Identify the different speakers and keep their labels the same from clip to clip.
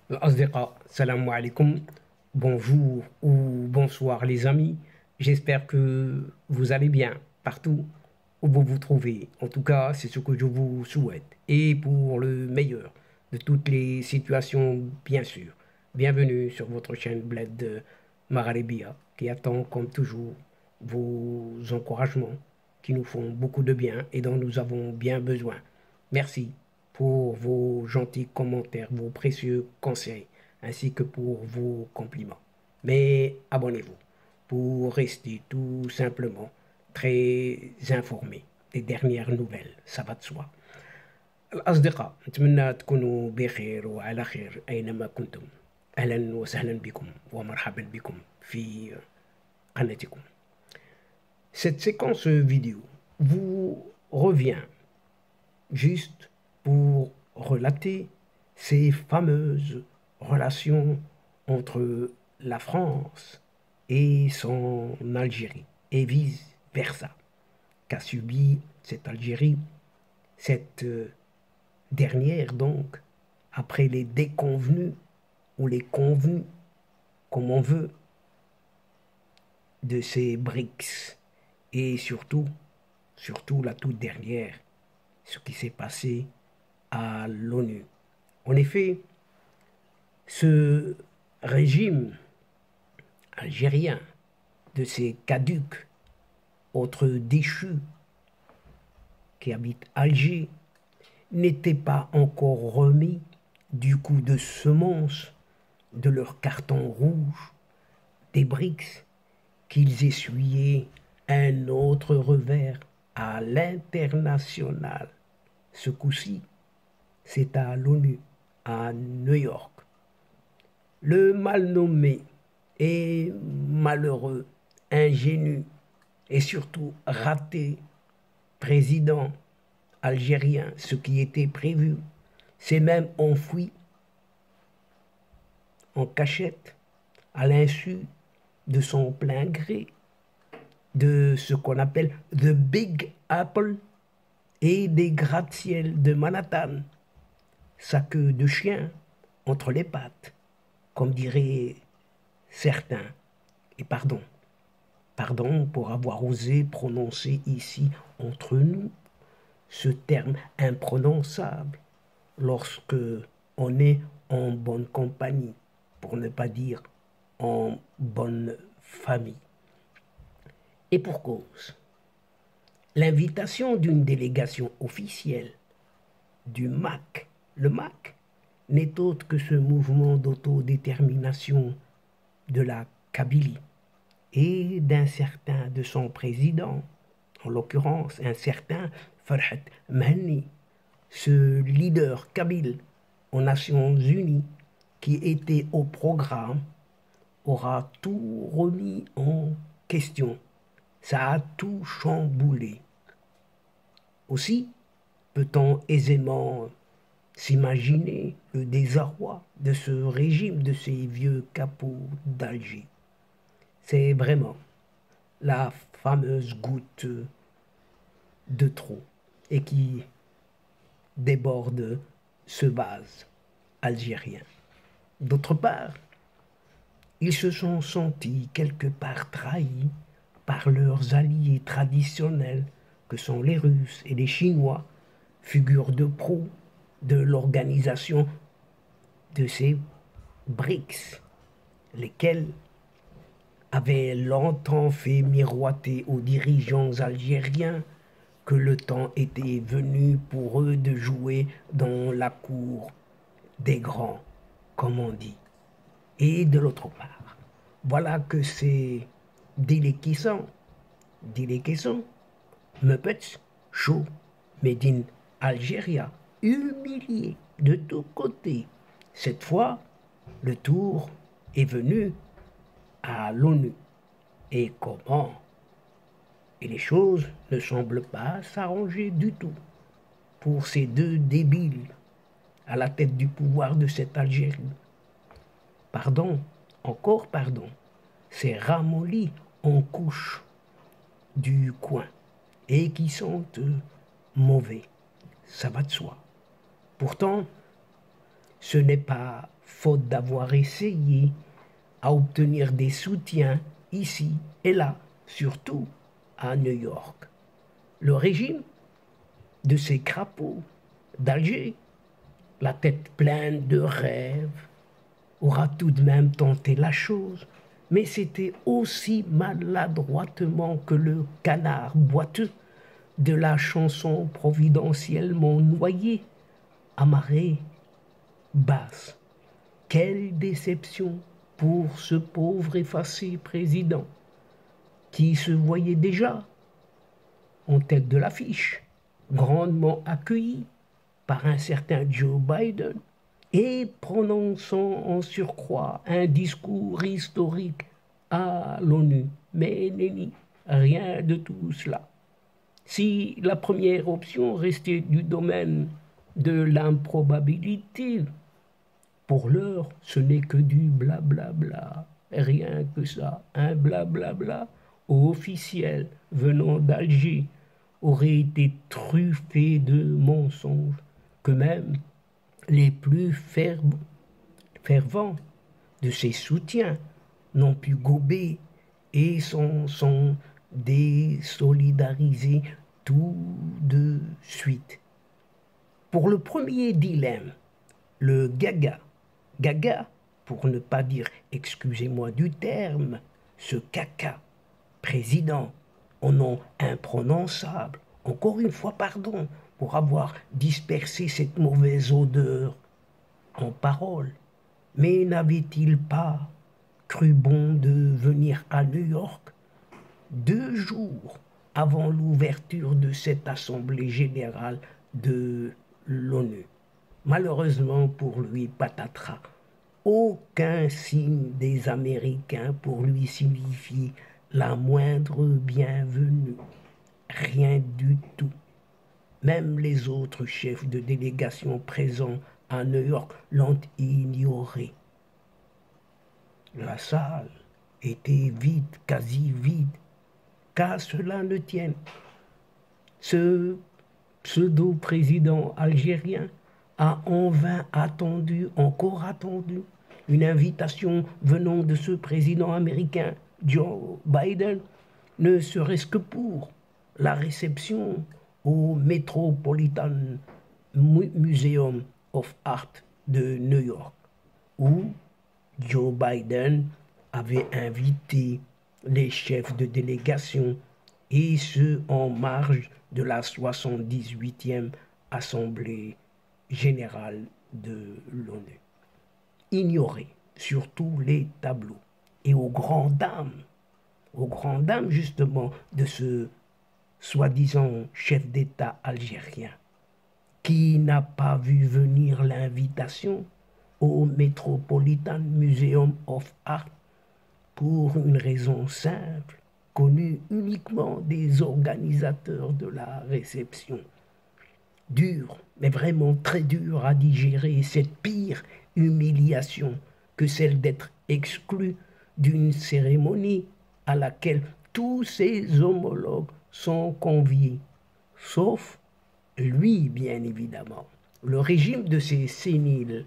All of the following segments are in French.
Speaker 1: Asdiqa, salam alaikum, bonjour ou bonsoir les amis. J'espère que vous allez bien partout où vous vous trouvez. En tout cas, c'est ce que je vous souhaite. Et pour le meilleur de toutes les situations, bien sûr. Bienvenue sur votre chaîne Bled Magharibia qui attend comme toujours vos encouragements qui nous font beaucoup de bien et dont nous avons bien besoin. Merci pour vos gentils commentaires, vos précieux conseils, ainsi que pour vos compliments. Mais abonnez-vous pour rester tout simplement très informé des dernières nouvelles, ça va de soi. الأصدقاء نتمنى تكونوا بخير وعلى خير أينما كنتم. أهلا وسهلا بكم ومرحبا بكم في قناتكم. Cette séquence vidéo vous revient juste pour relater ces fameuses relations entre la France et son Algérie, et vice-versa, qu'a subi cette Algérie, cette dernière donc, après les déconvenus ou les convenus, comme on veut, de ces BRICS, et surtout la toute dernière, ce qui s'est passé à l'ONU. En effet, ce régime algérien de ces caducs, autres déchus qui habitent Alger, n'était pas encore remis du coup de semonce de leur carton rouge, des BRICS, qu'ils essuyaient un autre revers à l'international. Ce coup-ci, c'est à l'ONU, à New York. Le mal nommé et malheureux, ingénu et surtout raté président algérien, ce qui était prévu, s'est même enfoui en cachette à l'insu de son plein gré de ce qu'on appelle The Big Apple et des gratte-ciel de Manhattan, sa queue de chien entre les pattes, comme diraient certains. Et pardon pour avoir osé prononcer ici entre nous ce terme imprononçable lorsque on est en bonne compagnie, pour ne pas dire en bonne famille. Et pour cause, l'invitation d'une délégation officielle du MAC, le MAC n'est autre que ce mouvement d'autodétermination de la Kabylie et d'un certain de son président, en l'occurrence un certain Farhat Mehni, ce leader kabyle aux Nations Unies qui était au programme, aura tout remis en question. Ça a tout chamboulé. Aussi, peut-on aisément s'imaginer le désarroi de ce régime de ces vieux capots d'Alger. C'est vraiment la fameuse goutte de trop et qui déborde ce vase algérien. D'autre part, ils se sont sentis quelque part trahis par leurs alliés traditionnels que sont les Russes et les Chinois, figures de proue de l'organisation de ces BRICS, lesquels avaient longtemps fait miroiter aux dirigeants algériens que le temps était venu pour eux de jouer dans la cour des grands, comme on dit. Et de l'autre part, voilà que ces déliquescents, Muppets, chaud, made in Algéria, humiliés de tous côtés. Cette fois, le tour est venu à l'ONU. Et comment? Et les choses ne semblent pas s'arranger du tout pour ces deux débiles à la tête du pouvoir de cette Algérie. Pardon, encore pardon, ces ramollis en couche du coin et qui sont mauvais, ça va de soi. Pourtant, ce n'est pas faute d'avoir essayé à obtenir des soutiens ici et là, surtout à New York. Le régime de ces crapauds d'Alger, la tête pleine de rêves, aura tout de même tenté la chose, mais c'était aussi maladroitement que le canard boiteux de la chanson providentiellement noyée à marée basse. Quelle déception pour ce pauvre effacé président qui se voyait déjà en tête de l'affiche, grandement accueilli par un certain Joe Biden et prononçant en surcroît un discours historique à l'ONU. Mais nenni, rien de tout cela. Si la première option restait du domaine de l'improbabilité, pour l'heure, ce n'est que du blablabla, rien que ça, un blablabla officiel venant d'Alger aurait été truffé de mensonges que même les plus fervents de ses soutiens n'ont pu gober et sont désolidarisés tout de suite. Pour le premier dilemme, le gaga, pour ne pas dire, excusez-moi du terme, ce caca, président, au nom imprononçable, encore une fois pardon, pour avoir dispersé cette mauvaise odeur en paroles. Mais n'avait-il pas cru bon de venir à New York 2 jours avant l'ouverture de cette assemblée générale de l'ONU? Malheureusement pour lui, patatras, aucun signe des Américains pour lui signifier la moindre bienvenue. Rien du tout. Même les autres chefs de délégation présents à New York l'ont ignoré. La salle était vide, quasi vide, qu'à cela ne tienne. Ce pseudo-président algérien a en vain attendu, encore attendu, une invitation venant de ce président américain, Joe Biden, ne serait-ce que pour la réception au Metropolitan Museum of Art de New York, où Joe Biden avait invité les chefs de délégation, et ce en marge de la 78e Assemblée générale de l'ONU. Ignoré sur tous les tableaux, et aux grandes dames justement de ce soi-disant chef d'État algérien, qui n'a pas vu venir l'invitation au Metropolitan Museum of Art pour une raison simple, connue uniquement des organisateurs de la réception. Dur, mais vraiment très dur à digérer cette pire humiliation que celle d'être exclu d'une cérémonie à laquelle tous ses homologues sont conviés, sauf lui, bien évidemment. Le régime de ces séniles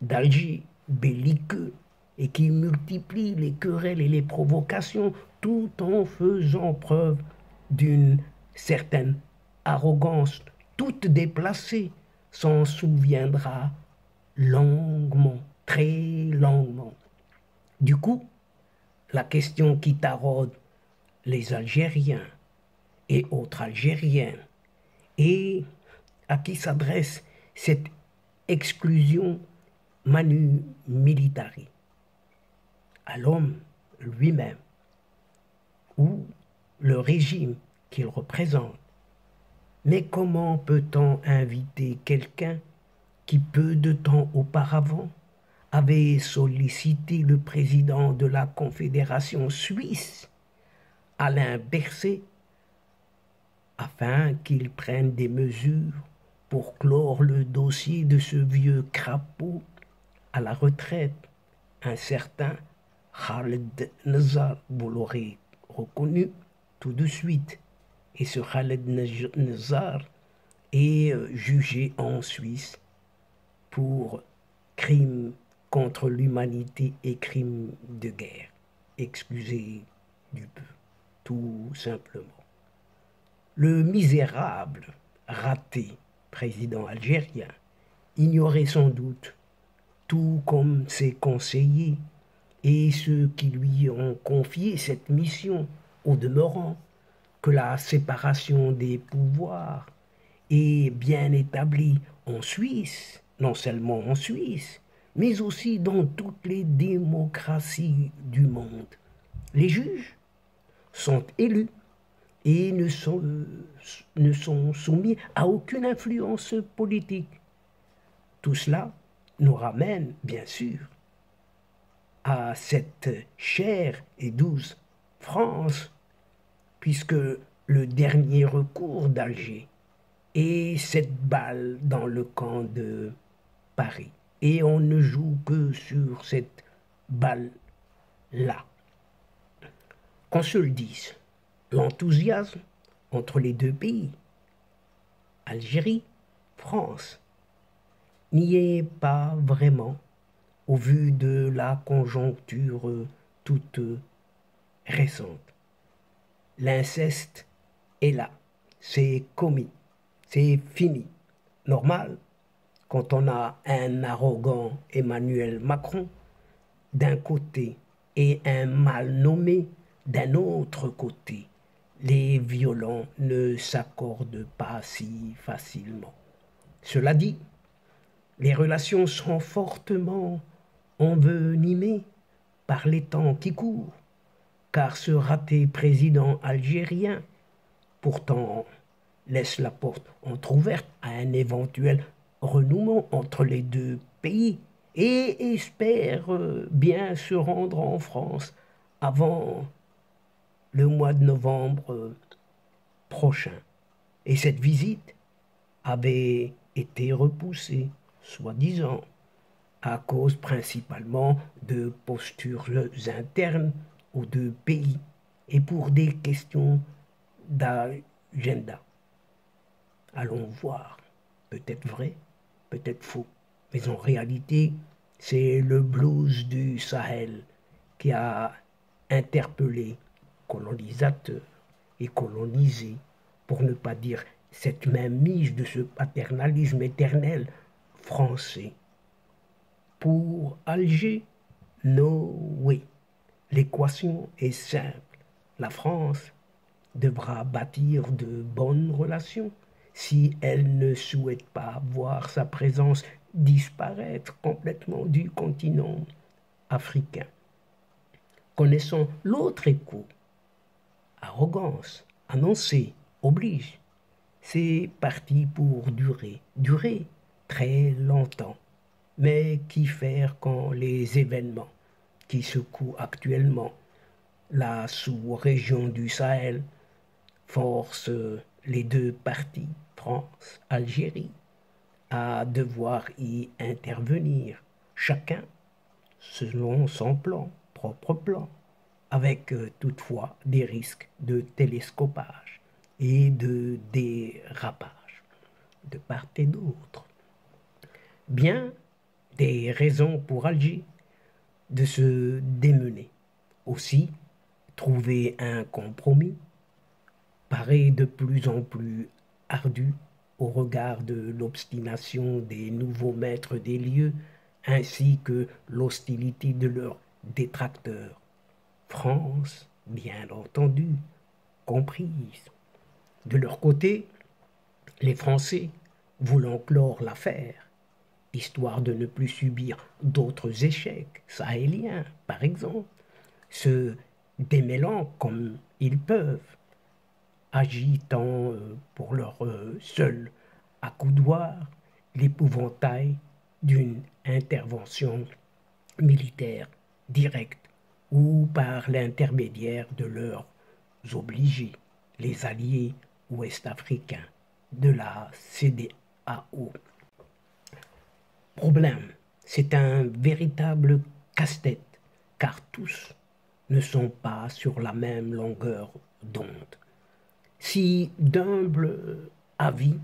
Speaker 1: d'Alger belliqueux et qui multiplie les querelles et les provocations tout en faisant preuve d'une certaine arrogance toute déplacée, s'en souviendra longuement, très longuement. Du coup, la question qui taraude les Algériens et autres Algériens, et à qui s'adresse cette exclusion manu militari, à l'homme lui-même, ou le régime qu'il représente. Mais comment peut-on inviter quelqu'un qui peu de temps auparavant avait sollicité le président de la Confédération suisse, Alain Berset, afin qu'il prenne des mesures pour clore le dossier de ce vieux crapaud à la retraite, un certain Khaled Nazar, vous l'aurez reconnu tout de suite. Et ce Khaled Nazar est jugé en Suisse pour crime contre l'humanité et crimes de guerre. Excusez du peu, tout simplement. Le misérable, raté président algérien ignorait sans doute, tout comme ses conseillers et ceux qui lui ont confié cette mission, au demeurant, que la séparation des pouvoirs est bien établie en Suisse, non seulement en Suisse, mais aussi dans toutes les démocraties du monde. Les juges sont élus et ne sont soumis à aucune influence politique. Tout cela nous ramène, bien sûr, à cette chère et douce France, puisque le dernier recours d'Alger est cette balle dans le camp de Paris. Et on ne joue que sur cette balle-là. Qu'on se le dise, l'enthousiasme entre les deux pays, Algérie, France, n'y est pas vraiment au vu de la conjoncture toute récente. L'inceste est là, c'est commis, c'est fini. Normal, quand on a un arrogant Emmanuel Macron d'un côté et un mal nommé d'un autre côté, les violents ne s'accordent pas si facilement. Cela dit, les relations sont fortement envenimées par les temps qui courent, car ce raté président algérien, pourtant, laisse la porte entr'ouverte à un éventuel renouement entre les deux pays et espère bien se rendre en France avant le mois de novembre prochain. Et cette visite avait été repoussée, soi-disant, à cause principalement de postures internes aux deux pays et pour des questions d'agenda. Allons voir, peut-être vrai, peut-être faux, mais en réalité, c'est le blues du Sahel qui a interpellé colonisateurs et colonisés, pour ne pas dire cette même mise de ce paternalisme éternel français. Pour Alger, no way. L'équation est simple. La France devra bâtir de bonnes relations si elle ne souhaite pas voir sa présence disparaître complètement du continent africain. Connaissons l'autre écho. Arrogance, annoncée, oblige. C'est parti pour durer très longtemps. Mais qu'y faire quand les événements qui secouent actuellement la sous-région du Sahel forcent les deux parties, France, Algérie, à devoir y intervenir, chacun selon son propre plan, avec toutefois des risques de télescopage et de dérapage de part et d'autre. Bien des raisons pour Alger de se démener. Aussi, trouver un compromis paraît de plus en plus ardu au regard de l'obstination des nouveaux maîtres des lieux ainsi que l'hostilité de leurs détracteurs. France, bien entendu, comprise. De leur côté, les Français, voulant clore l'affaire, histoire de ne plus subir d'autres échecs sahéliens, par exemple, se démêlant comme ils peuvent, agitant pour leur seul accoudoir l'épouvantail d'une intervention militaire directe ou par l'intermédiaire de leurs obligés, les alliés ouest-africains de la CEDEAO. Problème, c'est un véritable casse-tête, car tous ne sont pas sur la même longueur d'onde. Si d'humble avis,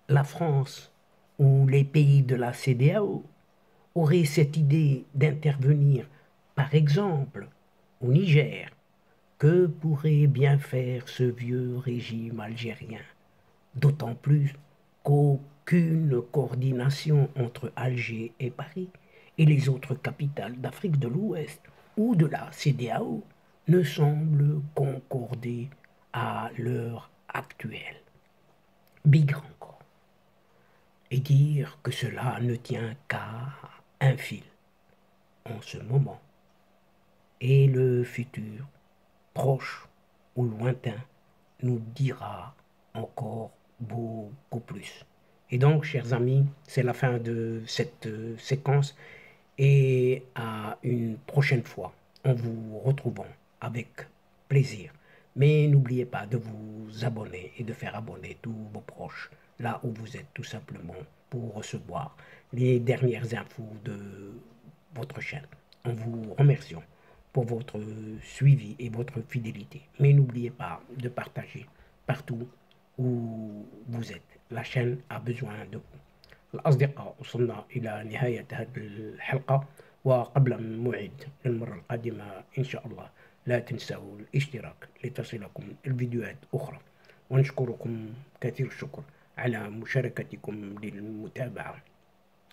Speaker 1: la France ou les pays de la CEDEAO aurait cette idée d'intervenir, par exemple, au Niger, que pourrait bien faire ce vieux régime algérien? D'autant plus qu'aucune coordination entre Alger et Paris et les autres capitales d'Afrique de l'Ouest ou de la CEDEAO ne semble concorder à l'heure actuelle. Bigre encore. Et dire que cela ne tient qu'à un fil en ce moment. Et le futur, proche ou lointain, nous dira encore beaucoup plus. Et donc, chers amis, c'est la fin de cette séquence et à une prochaine fois, en vous retrouvant avec plaisir. Mais n'oubliez pas de vous abonner et de faire abonner tous vos proches là où vous êtes tout simplement pour recevoir les dernières infos de votre chaîne. En vous remerciant pour votre suivi et votre fidélité. Mais n'oubliez pas de partager partout où vous êtes. La chaîne a besoin de vous. الأصدقاء وصلنا إلى نهاية هذه الحلقة وقبل أن موعد المرة القادمة إن شاء الله لا تنسوا الاشتراك لتصلكم الفيديوهات أخرى ونشكركم كثير الشكر على مشاركتكم للمتابعة.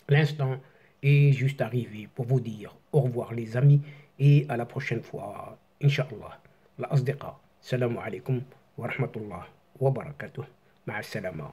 Speaker 1: L'instant est juste arrivé pour vous dire au revoir les amis et à la prochaine fois Inch'Allah. الأصدقاء السلام عليكم ورحمة الله وبركاته مع السلامة.